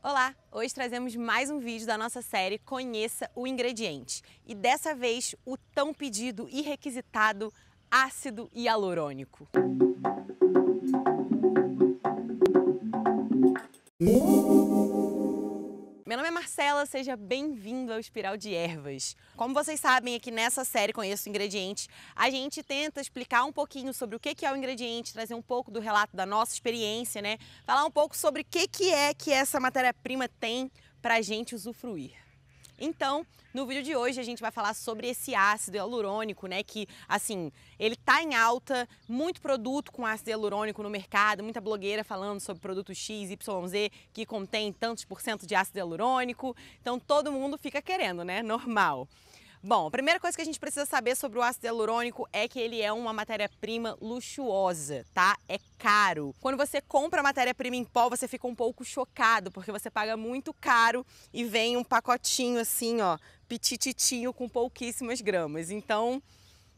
Olá! Hoje trazemos mais um vídeo da nossa série Conheça o Ingrediente e dessa vez o tão pedido e requisitado ácido hialurônico. Meu nome é Marcela, seja bem-vindo ao Espiral de Ervas. Como vocês sabem, aqui nessa série Conheça o Ingrediente, a gente tenta explicar um pouquinho sobre o que é o ingrediente, trazer um pouco do relato da nossa experiência, né? Falar um pouco sobre o que essa matéria-prima tem pra gente usufruir. Então, no vídeo de hoje a gente vai falar sobre esse ácido hialurônico, né, que, assim, ele tá em alta, muito produto com ácido hialurônico no mercado, muita blogueira falando sobre produto X, Y, Z, que contém tantos por cento de ácido hialurônico, então todo mundo fica querendo, né, normal. Bom, a primeira coisa que a gente precisa saber sobre o ácido hialurônico é que ele é uma matéria-prima luxuosa, tá? É caro. Quando você compra a matéria-prima em pó, você fica um pouco chocado, porque você paga muito caro e vem um pacotinho assim, ó, pitititinho com pouquíssimas gramas. Então,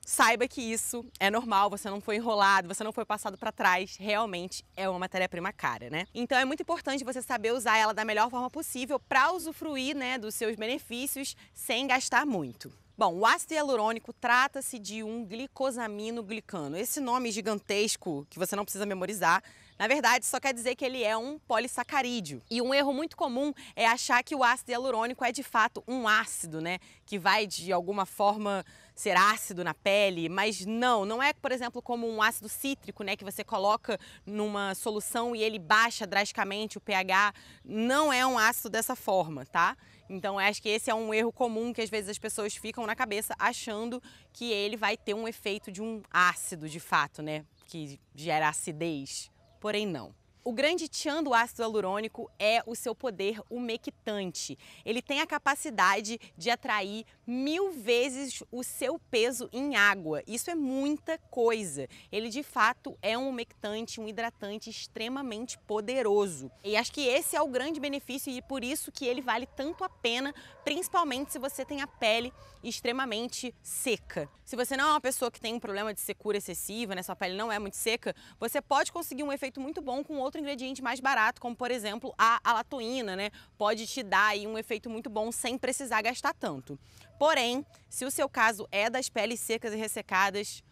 saiba que isso é normal, você não foi enrolado, você não foi passado para trás, realmente é uma matéria-prima cara, né? Então é muito importante você saber usar ela da melhor forma possível para usufruir, né, dos seus benefícios sem gastar muito. Bom, o ácido hialurônico trata-se de um glicosaminoglicano. Esse nome gigantesco que você não precisa memorizar, na verdade só quer dizer que ele é um polissacarídeo. E um erro muito comum é achar que o ácido hialurônico é de fato um ácido, né, que vai de alguma forma ser ácido na pele, mas não é, por exemplo, como um ácido cítrico, né, que você coloca numa solução e ele baixa drasticamente o pH. Não é um ácido dessa forma, tá? Então eu acho que esse é um erro comum que às vezes as pessoas ficam na cabeça achando que ele vai ter um efeito de um ácido de fato, né, que gera acidez, porém não. O grande tchan do ácido hialurônico é o seu poder umectante. Ele tem a capacidade de atrair 1000 vezes o seu peso em água. Isso é muita coisa. Ele de fato é um umectante, um hidratante extremamente poderoso. E acho que esse é o grande benefício e por isso que ele vale tanto a pena, principalmente se você tem a pele extremamente seca. Se você não é uma pessoa que tem um problema de secura excessiva, né, sua pele não é muito seca, você pode conseguir um efeito muito bom com outro ingrediente mais barato, como por exemplo a alatoína, né? Pode te dar aí um efeito muito bom sem precisar gastar tanto. Porém, se o seu caso é das peles secas e ressecadas,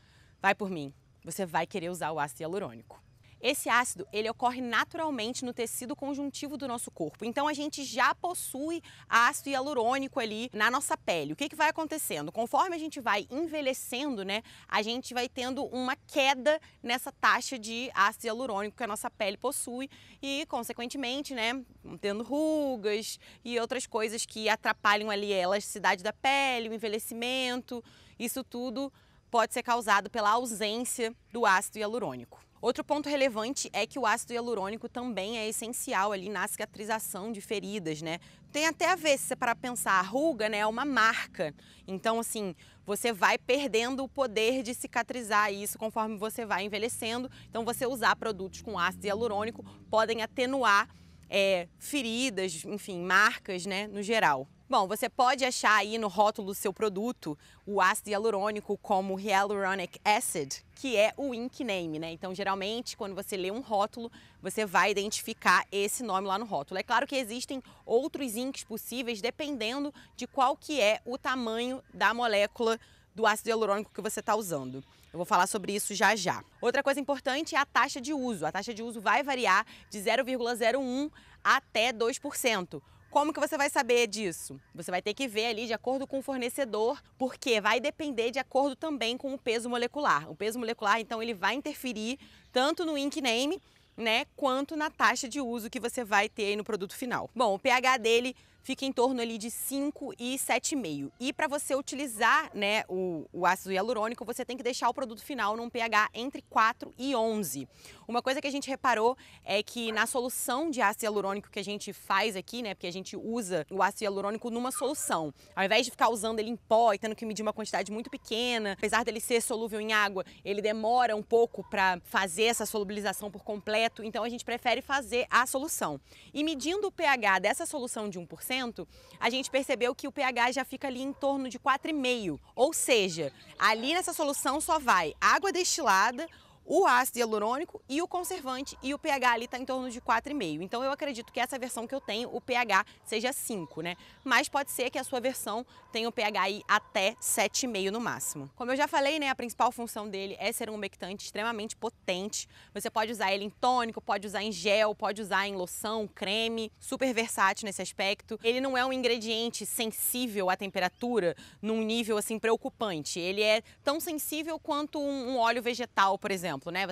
vai por mim, você vai querer usar o ácido hialurônico. Esse ácido, ele ocorre naturalmente no tecido conjuntivo do nosso corpo. Então a gente já possui ácido hialurônico ali na nossa pele. O que vai acontecendo? Conforme a gente vai envelhecendo, né, a gente vai tendo uma queda nessa taxa de ácido hialurônico que a nossa pele possui e, consequentemente, né, tendo rugas e outras coisas que atrapalham ali a elasticidade da pele, o envelhecimento. Isso tudo pode ser causado pela ausência do ácido hialurônico. Outro ponto relevante é que o ácido hialurônico também é essencial ali na cicatrização de feridas, né? Tem até a ver, se você parar pra pensar, a ruga, né, é uma marca. Então, assim, você vai perdendo o poder de cicatrizar isso conforme você vai envelhecendo. Então, você usar produtos com ácido hialurônico podem atenuar feridas, enfim, marcas, né, no geral. Bom, você pode achar aí no rótulo do seu produto o ácido hialurônico como Hyaluronic Acid, que é o ink name, né? Então, geralmente, quando você lê um rótulo, você vai identificar esse nome lá no rótulo. É claro que existem outros inks possíveis, dependendo de qual que é o tamanho da molécula do ácido hialurônico que você está usando. Eu vou falar sobre isso já já. Outra coisa importante é a taxa de uso. A taxa de uso vai variar de 0,01 até 2%. Como que você vai saber disso? Você vai ter que ver ali de acordo com o fornecedor, porque vai depender de acordo também com o peso molecular. O peso molecular, então, ele vai interferir tanto no ink name, né, quanto na taxa de uso que você vai ter aí no produto final. Bom, o pH dele fica em torno ali de 5 e 7,5. E para você utilizar, né, o ácido hialurônico, você tem que deixar o produto final num pH entre 4 e 11. Uma coisa que a gente reparou é que na solução de ácido hialurônico que a gente faz aqui, né, porque a gente usa o ácido hialurônico numa solução, ao invés de ficar usando ele em pó e tendo que medir uma quantidade muito pequena, apesar dele ser solúvel em água, ele demora um pouco para fazer essa solubilização por completo, então a gente prefere fazer a solução. E medindo o pH dessa solução de 1%, a gente percebeu que o pH já fica ali em torno de 4,5, ou seja, ali nessa solução só vai água destilada, o ácido hialurônico e o conservante, e o pH ali está em torno de 4,5. Então eu acredito que essa versão que eu tenho, o pH seja 5, né? Mas pode ser que a sua versão tenha o pH aí até 7,5 no máximo. Como eu já falei, né, a principal função dele é ser um umectante extremamente potente. Você pode usar ele em tônico, pode usar em gel, pode usar em loção, creme, super versátil nesse aspecto. Ele não é um ingrediente sensível à temperatura num nível assim preocupante. Ele é tão sensível quanto um óleo vegetal, por exemplo, né?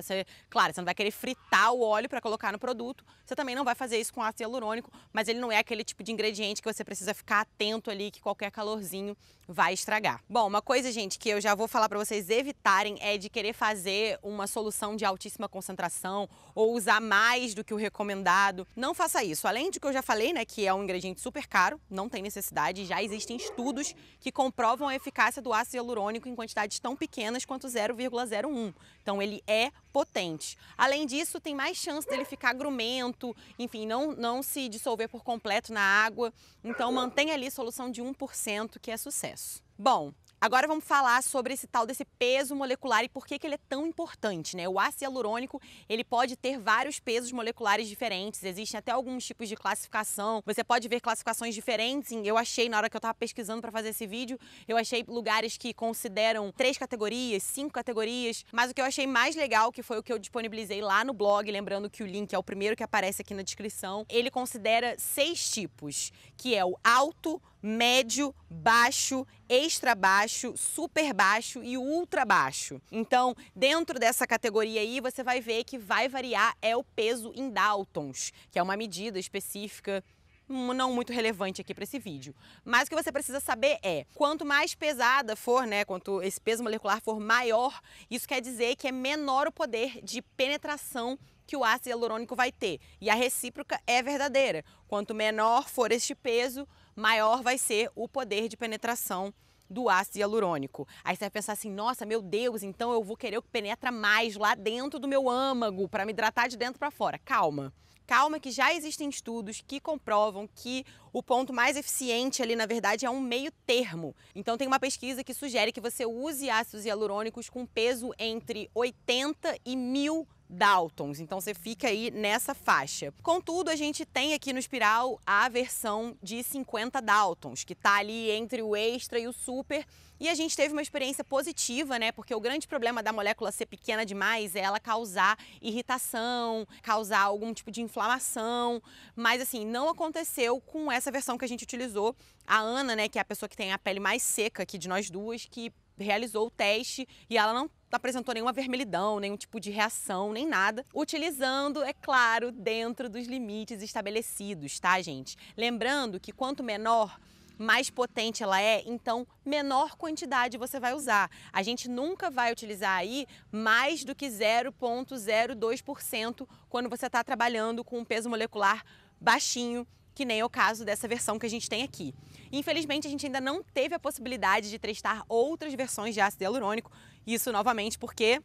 Claro, você não vai querer fritar o óleo para colocar no produto, você também não vai fazer isso com ácido hialurônico, mas ele não é aquele tipo de ingrediente que você precisa ficar atento ali, que qualquer calorzinho vai estragar. Bom, uma coisa, gente, que eu já vou falar para vocês evitarem é de querer fazer uma solução de altíssima concentração ou usar mais do que o recomendado. Não faça isso. Além de que eu já falei, né, que é um ingrediente super caro, não tem necessidade, já existem estudos que comprovam a eficácia do ácido hialurônico em quantidades tão pequenas quanto 0,01. Então ele é potente. Além disso, tem mais chance dele ficar grumento, enfim, não se dissolver por completo na água. Então mantenha ali solução de 1%, que é sucesso. Bom, agora vamos falar sobre esse tal desse peso molecular e por que ele é tão importante, né? O ácido hialurônico, ele pode ter vários pesos moleculares diferentes, existem até alguns tipos de classificação, você pode ver classificações diferentes. Eu achei, na hora que eu estava pesquisando para fazer esse vídeo, eu achei lugares que consideram 3 categorias, 5 categorias, mas o que eu achei mais legal, que foi o que eu disponibilizei lá no blog, lembrando que o link é o primeiro que aparece aqui na descrição, ele considera 6 tipos, que é o alto, médio, baixo, extra baixo, super baixo e ultra baixo. Então, dentro dessa categoria aí, você vai ver que vai variar o peso em Daltons, que é uma medida específica não muito relevante aqui para esse vídeo. Mas o que você precisa saber é, quanto mais pesada for, né, quanto esse peso molecular for maior, isso quer dizer que é menor o poder de penetração que o ácido hialurônico vai ter. E a recíproca é verdadeira. Quanto menor for este peso, maior vai ser o poder de penetração do ácido hialurônico. Aí você vai pensar assim, nossa, meu Deus, então eu vou querer o que penetra mais lá dentro do meu âmago para me hidratar de dentro para fora. Calma. Calma, que já existem estudos que comprovam que o ponto mais eficiente ali, na verdade, é um meio termo. Então tem uma pesquisa que sugere que você use ácidos hialurônicos com peso entre 80 e 1000 Daltons, então você fica aí nessa faixa. Contudo, a gente tem aqui no Espiral a versão de 50 Daltons, que tá ali entre o extra e o super, e a gente teve uma experiência positiva, né? Porque o grande problema da molécula ser pequena demais é ela causar irritação, causar algum tipo de inflamação, mas assim, não aconteceu com essa versão que a gente utilizou. A Ana, né, que é a pessoa que tem a pele mais seca aqui de nós duas, que realizou o teste e ela não apresentou nenhuma vermelhidão, nenhum tipo de reação, nem nada, utilizando, é claro, dentro dos limites estabelecidos, tá, gente? Lembrando que quanto menor, mais potente ela é, então menor quantidade você vai usar. A gente nunca vai utilizar aí mais do que 0,02% quando você está trabalhando com um peso molecular baixinho, que nem é o caso dessa versão que a gente tem aqui. Infelizmente, a gente ainda não teve a possibilidade de testar outras versões de ácido hialurônico, isso novamente porque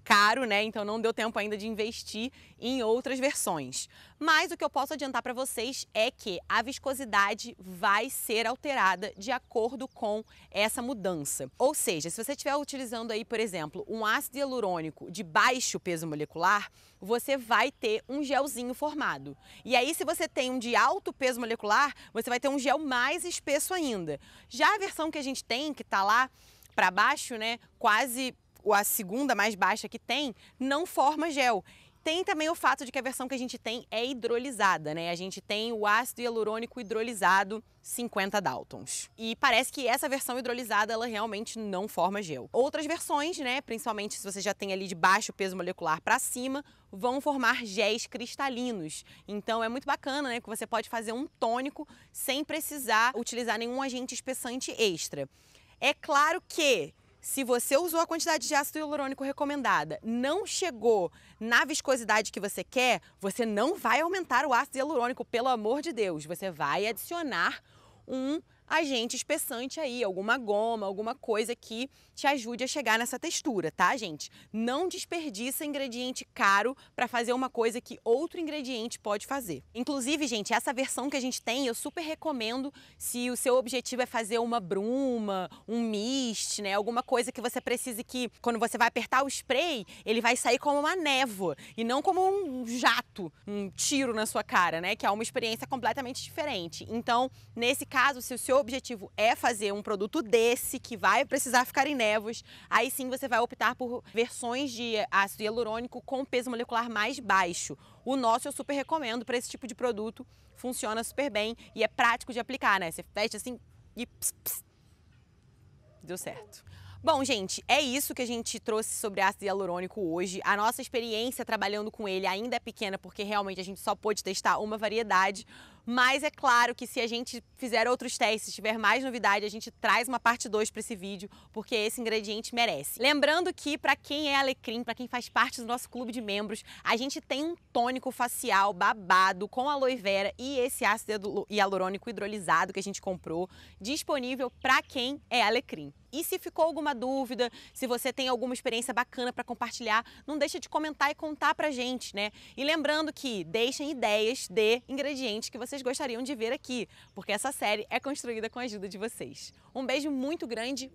caro, né? Então não deu tempo ainda de investir em outras versões. Mas o que eu posso adiantar para vocês é que a viscosidade vai ser alterada de acordo com essa mudança. Ou seja, se você estiver utilizando aí, por exemplo, um ácido hialurônico de baixo peso molecular, você vai ter um gelzinho formado. E aí, se você tem um de alto peso molecular, você vai ter um gel mais espesso ainda. Já a versão que a gente tem, que está lá para baixo, né, quase a segunda mais baixa que tem, não forma gel. Tem também o fato de que a versão que a gente tem é hidrolisada, né? A gente tem o ácido hialurônico hidrolisado 50 Daltons. E parece que essa versão hidrolisada, ela realmente não forma gel. Outras versões, né, principalmente se você já tem ali de baixo peso molecular para cima, vão formar géis cristalinos. Então é muito bacana, né, que você pode fazer um tônico sem precisar utilizar nenhum agente espessante extra. É claro que se você usou a quantidade de ácido hialurônico recomendada, não chegou na viscosidade que você quer, você não vai aumentar o ácido hialurônico, pelo amor de Deus. Você vai adicionar um agente espessante aí, alguma goma, alguma coisa que te ajude a chegar nessa textura, tá, gente? Não desperdiça ingrediente caro para fazer uma coisa que outro ingrediente pode fazer. Inclusive, gente, essa versão que a gente tem, eu super recomendo se o seu objetivo é fazer uma bruma, um mist, né? Alguma coisa que você precise que, quando você vai apertar o spray, ele vai sair como uma névoa e não como um jato, um tiro na sua cara, né? Que é uma experiência completamente diferente. Então, nesse caso, se o seu objetivo é fazer um produto desse, que vai precisar ficar em névoas, aí sim você vai optar por versões de ácido hialurônico com peso molecular mais baixo. O nosso eu super recomendo para esse tipo de produto, funciona super bem e é prático de aplicar, né? Você fecha assim e deu certo. Bom, gente, é isso que a gente trouxe sobre ácido hialurônico hoje. A nossa experiência trabalhando com ele ainda é pequena, porque realmente a gente só pôde testar uma variedade. Mas é claro que se a gente fizer outros testes, tiver mais novidade, a gente traz uma parte 2 para esse vídeo, porque esse ingrediente merece. Lembrando que para quem é alecrim, para quem faz parte do nosso clube de membros, a gente tem um tônico facial babado com aloe vera e esse ácido hialurônico hidrolisado que a gente comprou, disponível para quem é alecrim. E se ficou alguma dúvida, se você tem alguma experiência bacana para compartilhar, não deixa de comentar e contar pra gente, né? E lembrando que deixem ideias de ingredientes que vocês gostariam de ver aqui, porque essa série é construída com a ajuda de vocês. Um beijo muito grande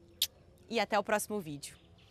e até o próximo vídeo.